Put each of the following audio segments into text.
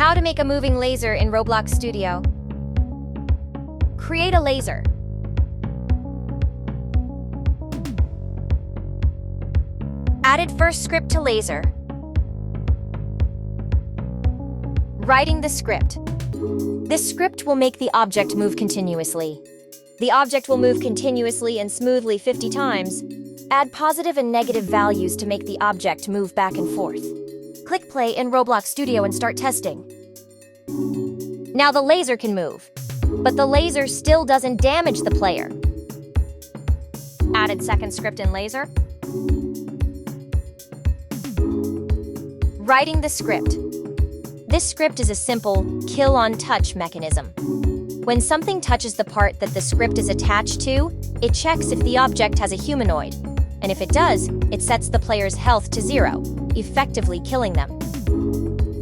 How to make a moving laser in Roblox Studio. Create a laser. Added first script to laser. Writing the script. This script will make the object move continuously. The object will move continuously and smoothly 50 times. Add positive and negative values to make the object move back and forth. Click play in Roblox Studio and start testing. Now the laser can move, but the laser still doesn't damage the player. Added second script in laser. Writing the script. This script is a simple kill-on-touch mechanism. When something touches the part that the script is attached to, it checks if the object has a humanoid. And if it does, it sets the player's health to 0, effectively killing them.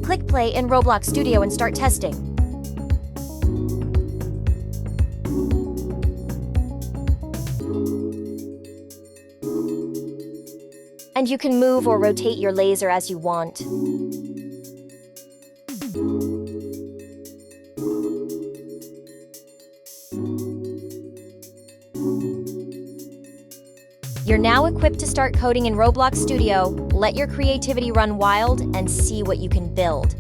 Click play in Roblox Studio and start testing. And you can move or rotate your laser as you want. You're now equipped to start coding in Roblox Studio. Let your creativity run wild and see what you can build.